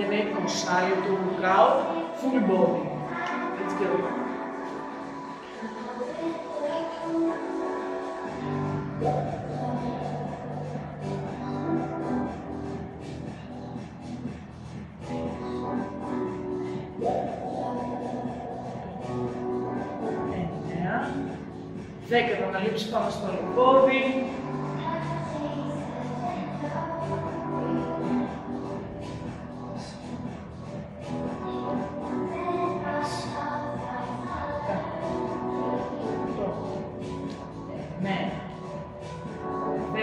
για ένα 20 λεπτό workout, full body. Let's go. Δέκα το αναλήψεις πάνω στο άλλο πόδι. Ναι. 10.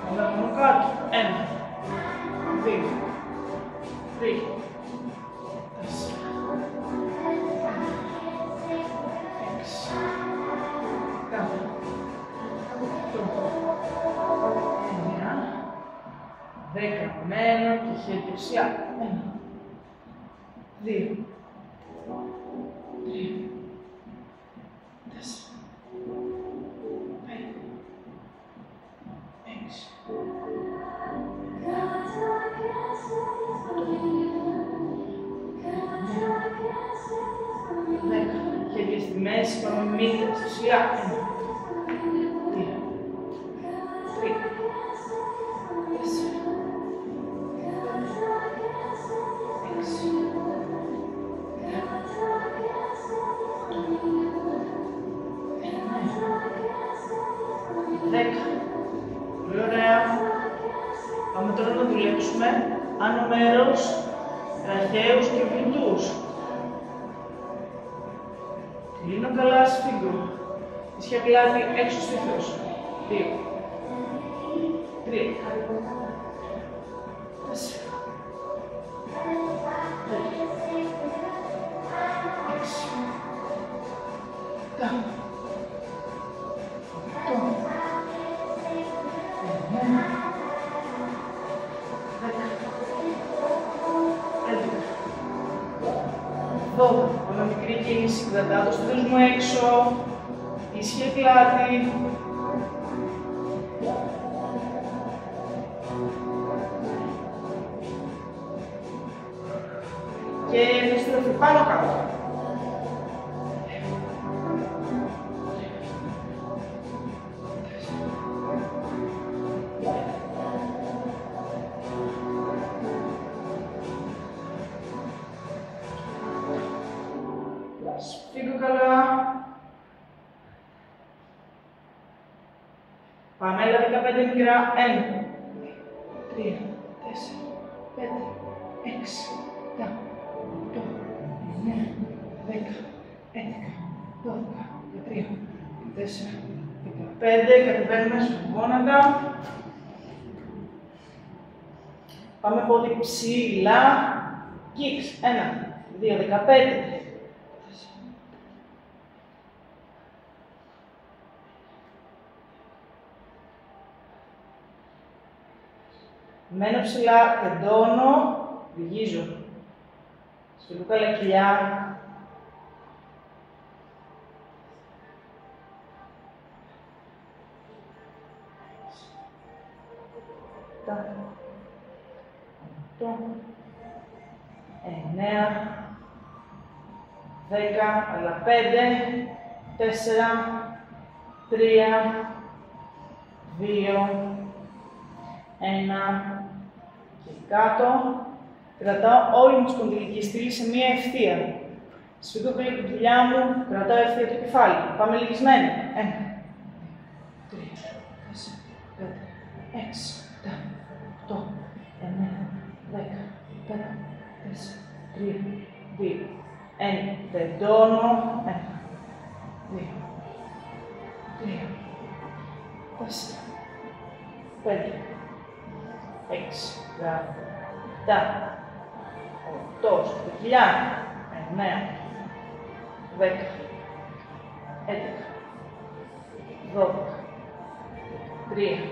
Πάμε μόνο κάτω. 1, 2, 3, 4, 10 μένο και χέρι δεξιά. 1, 2, 3, 4, 5, 6, 10. Χέρια στη μέση, πάμε μύτη δεξιά. 1, 2, 3, 4, 10. Πολύ ωραία. Πάμε τώρα να δουλέψουμε άνω μέρος, τραχαίους και γλουτούς. Κλείνω καλά σφίγγω. Ίσια κλάδι έξω στήθος. 2, 3, 4, 6, 7, 12. Με μικρή κίνηση κρατάω το στήθος μου έξω, ίσια πλάτη. Και θα στρέφει πάνω κάτω. Σφίγγω καλά. Πάμε, έλα 15 μικρά. 1, 3, 4, 5, 6, 7, 8, 9, 10, 11, 12, 13, 14, 15. Κατεβαίνουμε στα γόνατα. Πάμε πόδι ψηλά. Kicks. 1, 2, 15. Μένω ψηλά, εντώνω, βυγίζω. Σφίγγω καλά κοιλιά. Τα. 8, 9, 10, άλλα 5, 4, 3, 2, 1 και κάτω. Κρατάω όλη μου τη σπονδυλική στήλη σε μία ευθεία. Σφίγγω πολύ την κοιλιά μου, κρατάω ευθεία το κεφάλι. Πάμε λυγισμένοι. 1, 2, 3, 4, 5, 6, 7, 8, 9, 10, 5, 4, 3, 2, 1. Τεντώνω. 1, 2, 3, 4, 5, 6, 7, 8, στο κοιλιά. 9, 10, 11, 12, 13,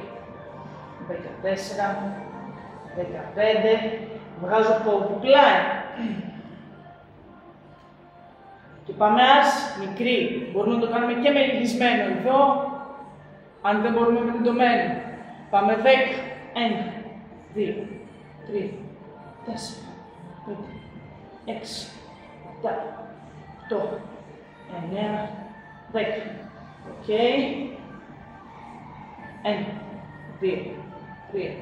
14, 15. Βγάζω πόδι πλάι. Και πάμε μικρή. Μπορούμε να το κάνουμε και με λυγισμένο εδώ, αν δεν μπορούμε με τεντωμένο. Πάμε 10. 1, 2, 3, 4, 5, 6, 7, 8, 9, 10. Οκ. 1, 2, 3,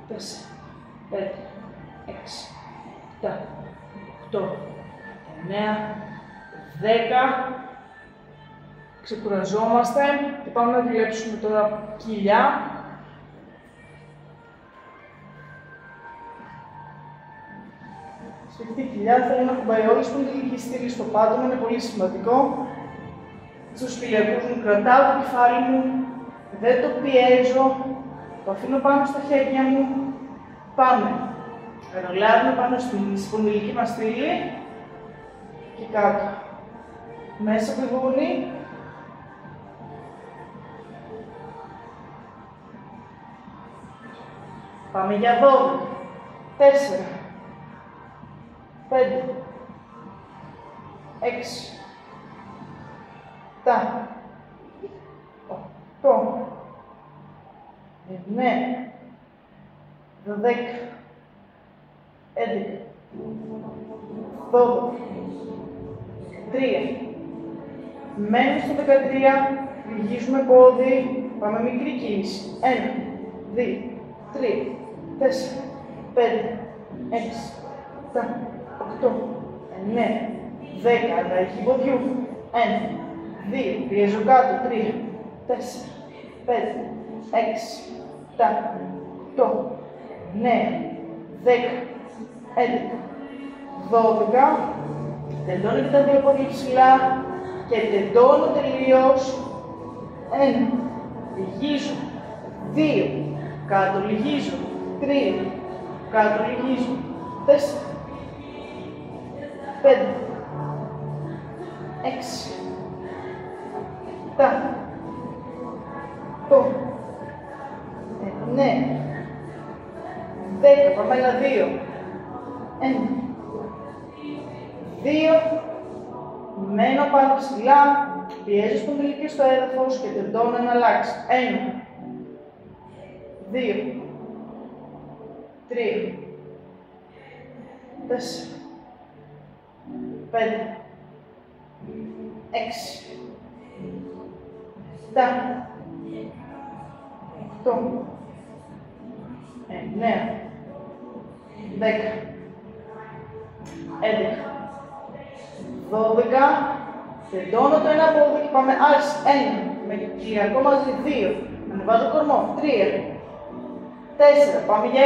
4, 5, 6, 7, 8, 9, 10. Ξεκουραζόμαστε και πάμε να δουλέψουμε τώρα κοιλιά. Σε αυτή τη κοιλιά θέλω να κουμπάει όλη την ηλική στήλη στο πάτωμα, είναι πολύ σημαντικό. Στους κοιλιακούς μου κρατάω το κεφάλι μου, δεν το πιέζω, το αφήνω πάνω στα χέρια μου. Πάμε. Ρολάρουμε πάνω στην σπονδυλική μας στήλη και κάτω. Μέσα πηγούνι. Πάμε για 12, 4, 5, 6, 7, 8, 9, 10, 11, 12, 3. Μένουμε στο 13, λυγίζουμε πόδι, πάμε μικρή κίνηση. 1, 2, 3, 4, 5, 6, 7, 8, 9, 10, αλλαγή ποδιού. 1, 2, πιέζω κάτω. 3, 4, 5, 6, 7, 8, 9, 10, 11, 12. Τεντώνω και τα δύο πόδια ψηλά και τεντώνω τελείως. 1, λυγίζω. 2, κάτω λυγίζω. 3, κάτω λυγίζω. 4, 5, 6, 7, 8, 9, 10, πάμε ένα 2. 1, 2, μένω πάνω ψηλά, πιέζω στο μιλίκι στο έδαφος και τεντώνω να αλλάξει. 1, 2, 3, 4, 5, 6, 7, 8, 9, 10, 11, 12, τεντώνω το ένα πόδι και πάμε άλλες 1, με κυριακό μαζί 2, ανεβάζω κορμό, 3, 4, πάμε για 6,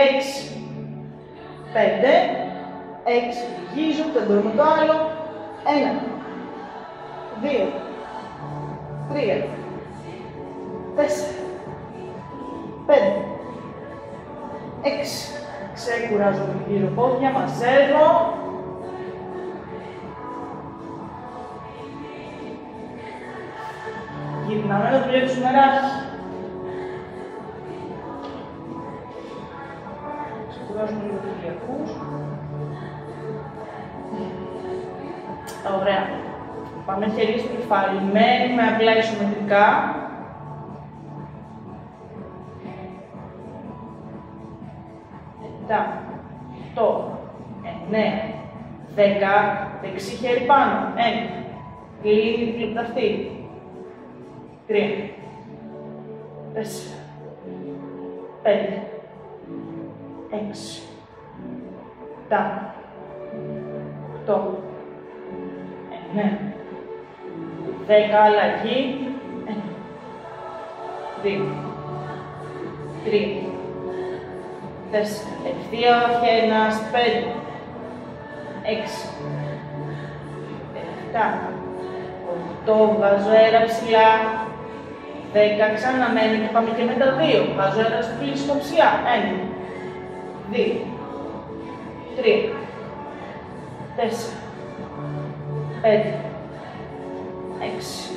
5, 6, λυγίζω, τεντώνω το άλλο, 1, 2, 3, 4, 5, 6, ξεκουράζω γύρω πόδια, μαζεύω. Γυρνάμε να δουλέψουμε ράχη. Ξεκουράζουμε λίγο τους ηλιακούς. Ωραία. Πάμε χέρια στο κεφάλι, μένουμε απλά ισομετρικά. 7, 8, 9, 10, δεξί χέρι πάνω. 1, κλείνει την πλεκταυτή. 3, 4, 5, 6, 7, 8, 9, 10, αλλαγή. 1, 2, 3, 4, ευθεία βαθιά, 1, 5, 6, 7, 8, βγάζω αέρα ψηλά, 10, ξαναμένει και πάμε και με τα 2, βγάζω αέρα στο κλείσιμο ψηλά, 1, 2, 3, 4, 5, 6,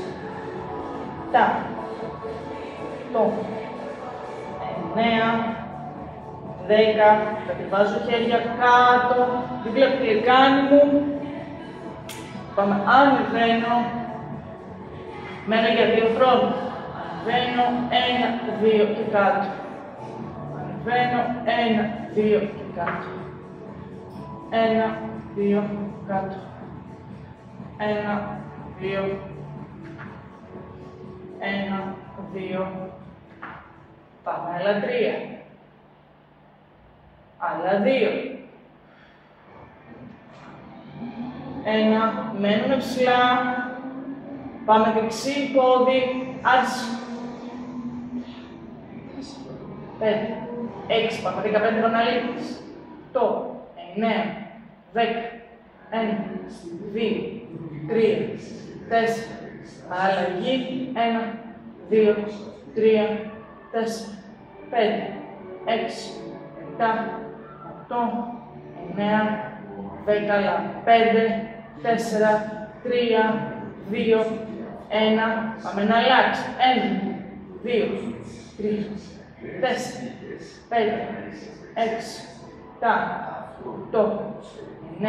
7, 8, 9, 10, κατεβάζω χέρια κάτω, δίπλα από το λεκάνη μου. Πάμε, ανεβαίνω, μένω για 2 χρόνια. Ανεβαίνω, 1, 2 και κάτω. Ανεβαίνω, 1, 2 και κάτω. 1, 2, κάτω. 1, 2. 1, 2. Πάμε, άλλα 3. Άλλα 2. 1, μένουμε ψηλά. Πάμε δεξί πόδι, άρχισε. 5, 6, πάμε 15 γοναλίτες. 8, 9, 10, 1, 2, 3, 4. Αλλαγή, 1, 2, 3, 4, 5, 6, 7, 8, 9, 10, άλλα 5, 4, 3, 2, 1, πάμε να αλλάξει. 1, 2, 3, 4, 5, 6, 7, 8, 9,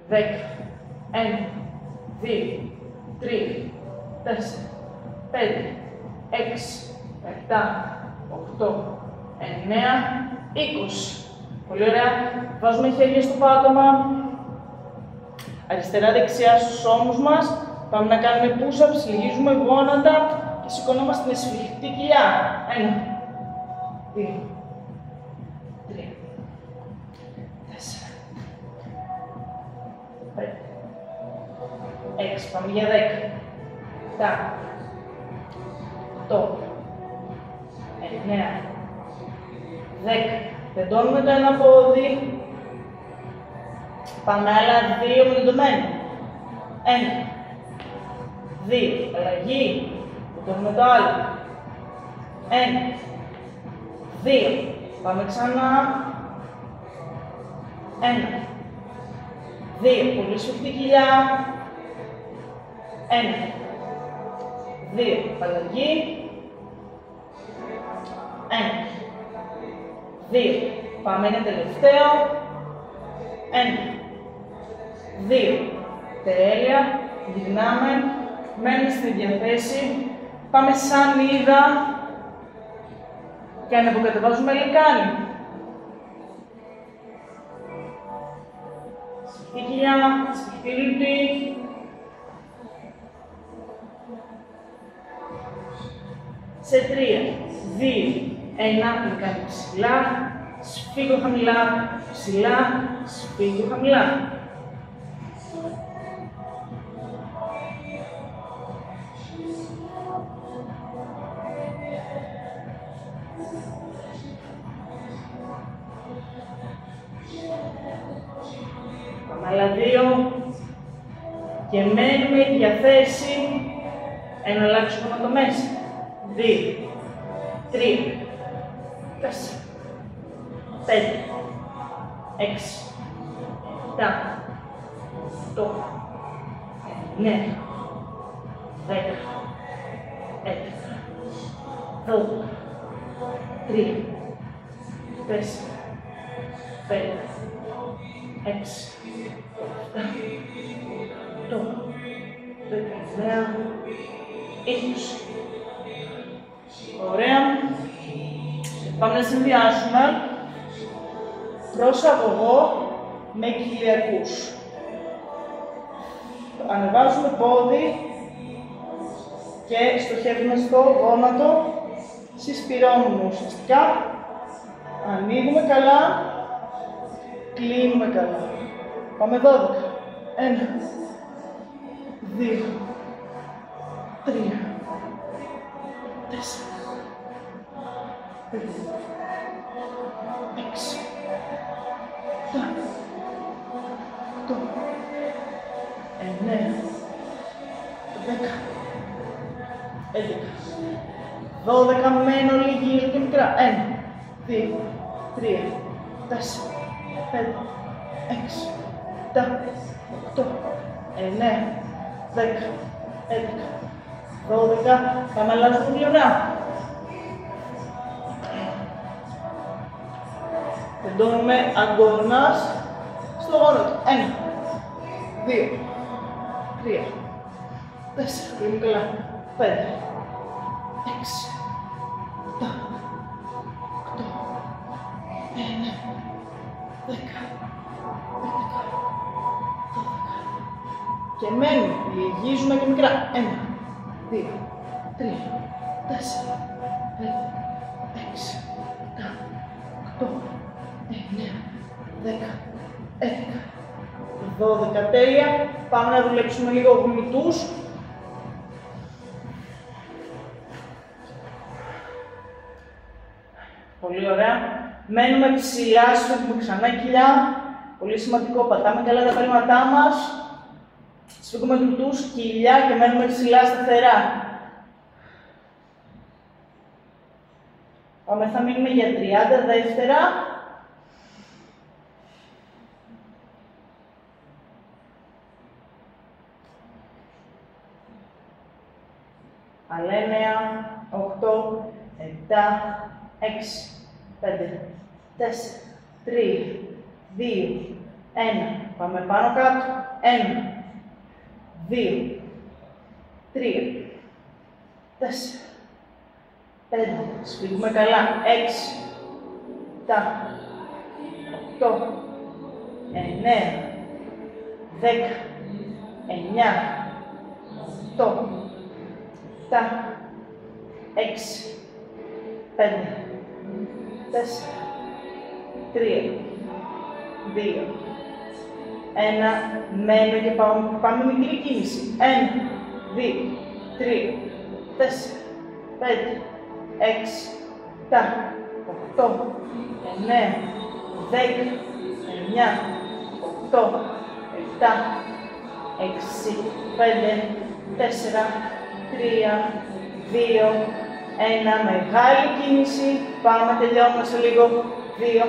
10, 1, 2, 3, 4, 5, 6, 7, 8, 9, 20. Πολύ ωραία. Βάζουμε χέρια στο πάτωμα. Αριστερά-δεξιά στους ώμους μας. Πάμε να κάνουμε push-ups, λυγίζουμε γόνατα και σηκωνόμαστε με σφιχτή κοιλιά. 1, 2, 3, 4, 5, 6, πάμε για 10, 7, 8, 9, 10. Τεντώνουμε το ένα πόδι. Πάμε άλλα 2 με τεντωμένο. 1, 2, αλλαγή. Τεντώνουμε το άλλο. 1, 2. Πάμε ξανά. 1, 2. Πολύ σφιχτή κοιλιά. 1, 2. Αλλαγή. 1, 2. Πάμε ένα τελευταίο. 1, 2. Τέλεια. Γυρνάμε. Μένουμε στην ίδια θέση. Πάμε σαν ύδρα και ανεβοκατεβάζουμε λεκάνη. Σφιχτή κοιλιά, σφιχτή λυπή. Σε 3, 2, 1, λεκάνη ψηλά, σφίγγω χαμηλά, ψηλά, σφίγγω χαμηλά. Πάμε άλλα 2 και μένουμε για θέση. Ένα αλλάξουμε από το μέσα. 2, 3, 4, 5, 6, 7, 8, 9, 10, 11, 12, 3, 4, 5, 6, 7, 8, 19, 20. Ωραία. Πάμε να συνδυάσουμε προσαγωγό με κοιλιακούς. Ανεβάζουμε πόδι και στοχεύουμε στο γόνατο. Συσπυρώνουμε ουσιαστικά. Ανοίγουμε καλά. Κλείνουμε καλά. Πάμε 12. 1, 2, 3, 4, 5, 6, 7, 8, 9, 10, 11, 12, μένω λίγοι και μικρά. 1, 2, 3, 4, 5, 6, 7, 8, 9, 10, 11, 12, πάμε αλλάζουμε πλευρά. Τεντώνουμε αγκώνας στο γόνατο. 1, 2, 3, 4, κλείνουμε καλά. 5, 6, 7, 8, 9, 10, 11, 12, 13, 14, 15, 16, 17, 18, 19, 20. Και μένουμε, λυγίζουμε και μικρά. 1, 2, 3, 4, 5, 6, 7, 8, 9, 10, 11, 12. Τέλεια. Πάμε να δουλέψουμε λίγο γονιτούς. Πολύ ωραία. Μένουμε ψηλά, σφίγγουμε ξανά κοιλιά. Πολύ σημαντικό, πατάμε καλά τα πέλματά μας. Σφίγγουμε τουτούς, κοιλιά και μένουμε ψηλά σταθερά. Πάμε, θα μείνουμε για 30 δεύτερα. Άλλα 9, 8, 7, 6, 5, 4, 3, 2, 1. Πάμε πάνω κάτω. 1, 2, 3, 4, 5. Σφίγγουμε καλά. 6, 7, 8, 9, 10, 9, 8, 7, 6, 5, 4, 3, 2, 1. Μένω και πάμε μικρή κίνηση. 1, 2, 3, 4, 5, 6, 7, 8, 9, 10, 9, 8, 7, 6, 5, 4, 3, 2, 1. Μεγάλη κίνηση. Πάμε, τελειώνουμε σε λίγο. 2,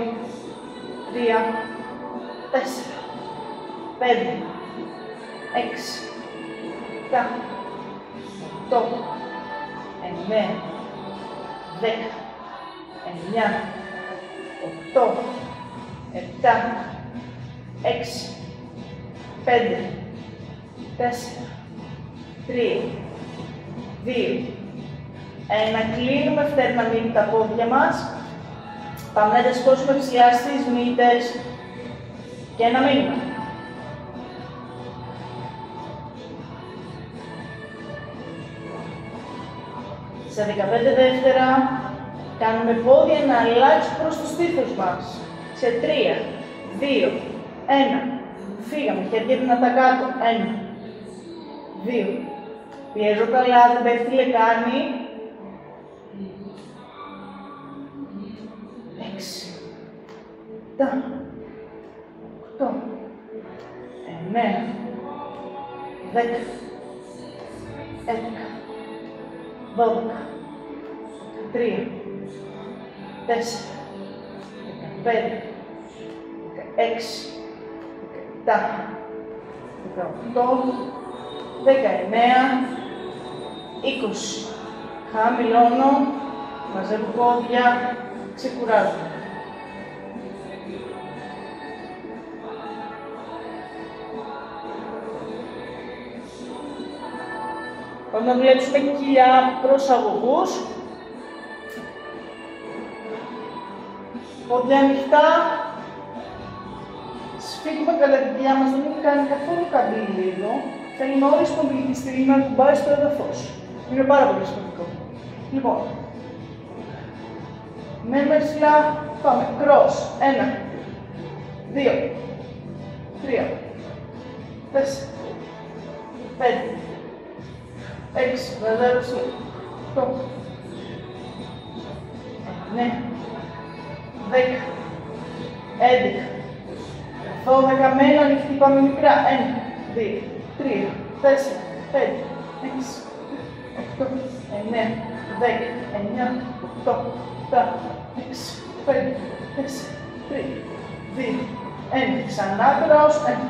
3, 4, 5, 6, 7, 8, 9, 10, 9, 8, 7, 6, 5, 4, 3, 2, 1. Κλείνουμε φτέρνα μύτη τα πόδια μας. Πάμε να τα σηκώσουμε ψηλά στις μύτες. Και ένα μήνυμα. Σε 15 δεύτερα κάνουμε πόδια να αλλάξουν προς το στήθος μας. Σε 3, 2, 1. Φύγαμε, χέρια δυνατά κάτω. 1, 2. Πιέζω καλά, δεν πέφτει λεκάνη. 6, 7, 8, 9, 10, 11, 12, 13, 4, 15, 16, 17, 18, 19, 20. Χαμηλώνω, μαζεύω πόδια, ξεκουράζω. Πάμε να δουλέψουμε κοιλιά προσαγωγούς. Πόδια ανοιχτά. Σφίγγουμε καλά την κοιλιά μας, δεν έχει κάνει καθόλου καμπύλη εδώ. Θέλουμε όλη η σπονδυλική στήλη να κουμπάει στο έδαφος. Είναι πάρα πολύ σημαντικό. Λοιπόν, μένουμε ψηλά, πάμε, cross. 1, 2, 3, 4, 5, 6, βαζάρωση, 8, 9, 10, 11, 12, μένω ανοιχτή, πάμε μικρά. 1, 2, 3, 4, 5, 6, 8, 9, 10, 9, 8, 7, 6, 5, 4, 3, 2, 1. Ξανά cross. 1,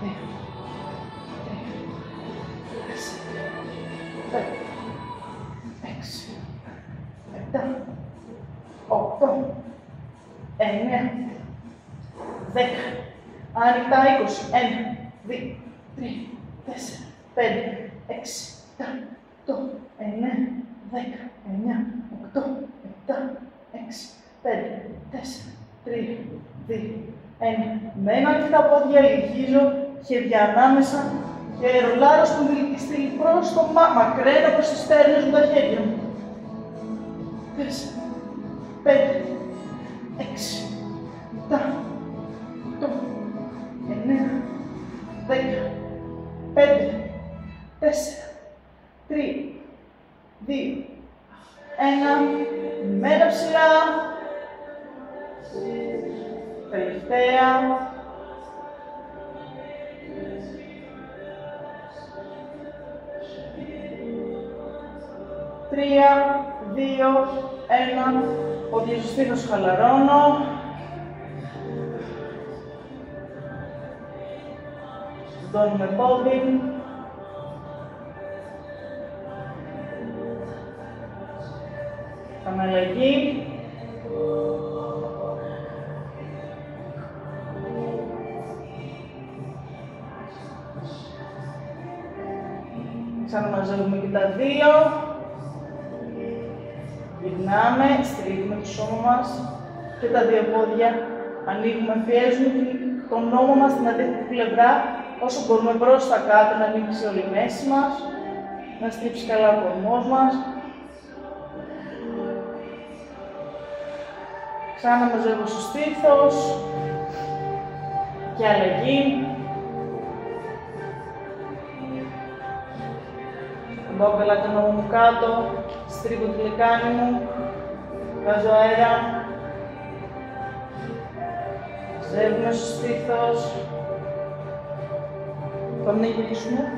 2, 3, 4, 5, 6, 7, 8, 9, 10. Ανοιχτά 20. 1, 2, 3, 4, 5, 6, 7, 8, 9, 10, 9, 8, 7, 6, 5, 4, 3, 2, Ένα. Με ένα ανοιχτά πόδια λυγίζω, χέρια ανάμεσα και ρολάρω στον δηλητιστή προς το μακραίνω προς τις στέρνες μου τα χέρια μου. 4, 5, 6, 7, 8, 9, 10, 5, 4, 3, 2, 1, μέρα ψηλά. Τελευταία. 3, 2, 1. Ο διαζωστήνος χαλαρώνω. Δώνουμε πόδι. Αναλλαγή. Ξαναμαζεύουμε και τα δύο. Γυρνάμε, στηρίζουμε το σώμα μας και τα δύο πόδια. Ανοίγουμε, πιέζουμε τον ώμο μας στην αντίθετη πλευρά όσο μπορούμε προς τα κάτω, να ανοίξει όλη η μέση μας, να στρίψει καλά ο κορμός μας. Ξαναμαζεύω στο στήθος και αλλαγή. Πάω καλά τον ώμο μου κάτω, στρίβω τη λεκάνη μου, βγάζω αέρα. Μαζεύουμε στο στήθος. Πάμε να γυρίσουμε.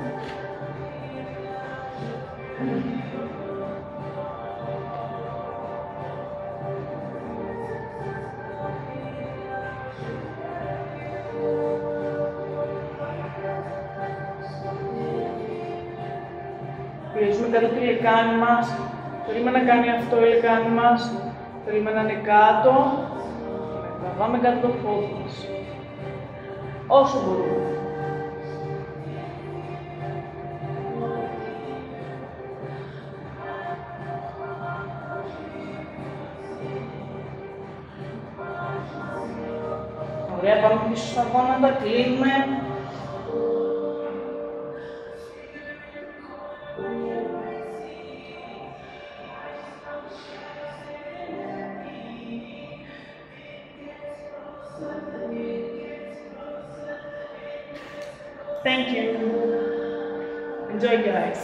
Πιέζουμε κάτω τη λεκάνη μας. Θέλουμε να κάνει αυτό η λεκάνη μας. Θέλουμε να είναι κάτω. Να πάμε κάτω το πόδι μας. Όσο μπορούμε. Ωραία, πάμε πίσω στα γόνατα, κλείνουμε. Thank you. Enjoy, guys.